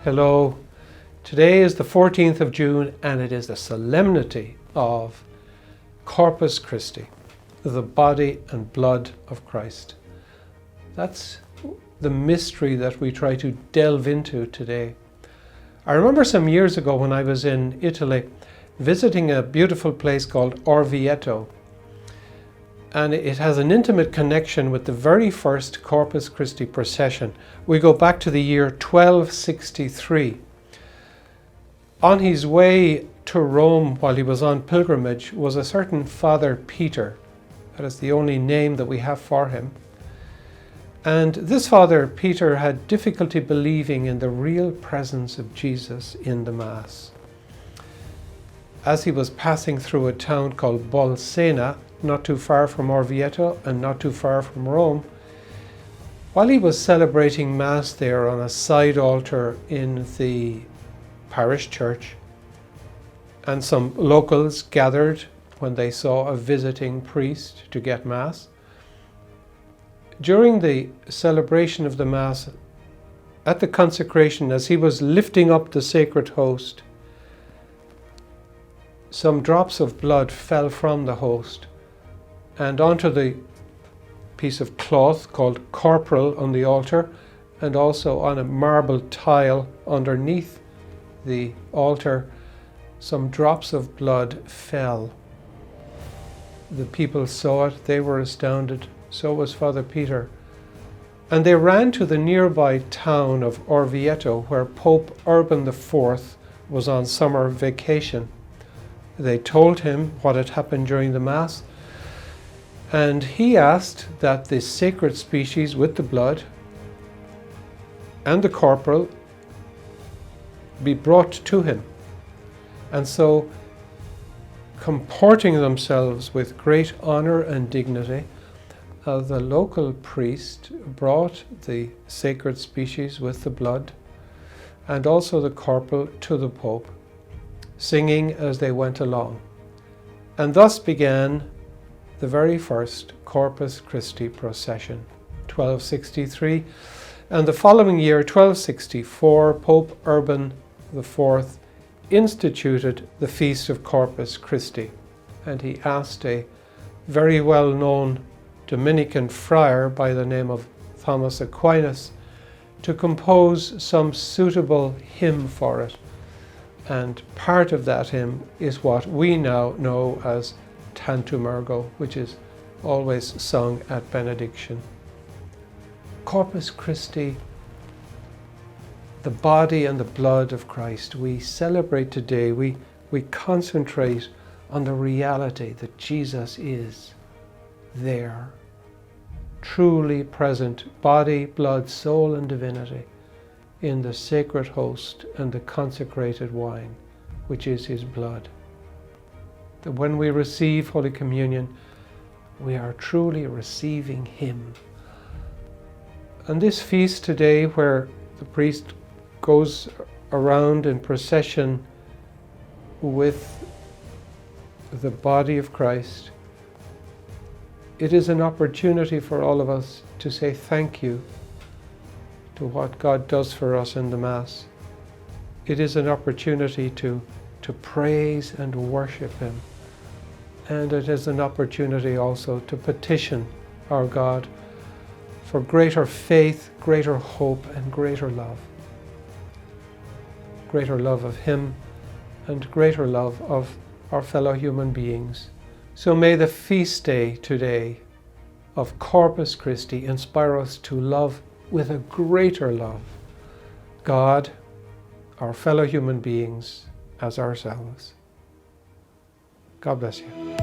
Hello, today is the 14th of June and it is the Solemnity of Corpus Christi, the body and blood of Christ. That's the mystery that we try to delve into today. I remember some years ago when I was in Italy visiting a beautiful place called Orvieto, and it has an intimate connection with the very first Corpus Christi Procession. We go back to the year 1263. On his way to Rome while he was on pilgrimage was a certain Father Peter. That is the only name that we have for him. And this Father Peter had difficulty believing in the real presence of Jesus in the Mass. As he was passing through a town called Bologna, not too far from Orvieto and not too far from Rome, while he was celebrating Mass there on a side altar in the parish church, and some locals gathered when they saw a visiting priest to get Mass. During the celebration of the Mass, at the consecration, as he was lifting up the sacred host, some drops of blood fell from the host and onto the piece of cloth called corporal on the altar, and also on a marble tile underneath the altar. Some drops of blood fell. The people saw it, they were astounded, so was Father Peter. And they ran to the nearby town of Orvieto, where Pope Urban IV was on summer vacation. They told him what had happened during the Mass, and he asked that the sacred species with the blood and the corporal be brought to him. And so, comporting themselves with great honor and dignity, the local priest brought the sacred species with the blood and also the corporal to the Pope, singing as they went along. And thus began the very first Corpus Christi Procession, 1263. And the following year, 1264, Pope Urban IV instituted the Feast of Corpus Christi. And he asked a very well-known Dominican friar by the name of Thomas Aquinas to compose some suitable hymn for it. And part of that hymn is what we now know as Tantum Ergo, which is always sung at benediction. Corpus Christi, the body and the blood of Christ, we celebrate today. We concentrate on the reality that Jesus is there, truly present, body, blood, soul, and divinity, in the sacred host and the consecrated wine, which is his blood. That when we receive Holy Communion, we are truly receiving him. And this feast today, where the priest goes around in procession with the body of Christ, it is an opportunity for all of us to say thank you to what God does for us in the Mass. It is an opportunity to praise and worship him. And it is an opportunity also to petition our God for greater faith, greater hope, and greater love. Greater love of him and greater love of our fellow human beings. So may the feast day today of Corpus Christi inspire us to love with a greater love God, our fellow human beings, as ourselves. God bless you.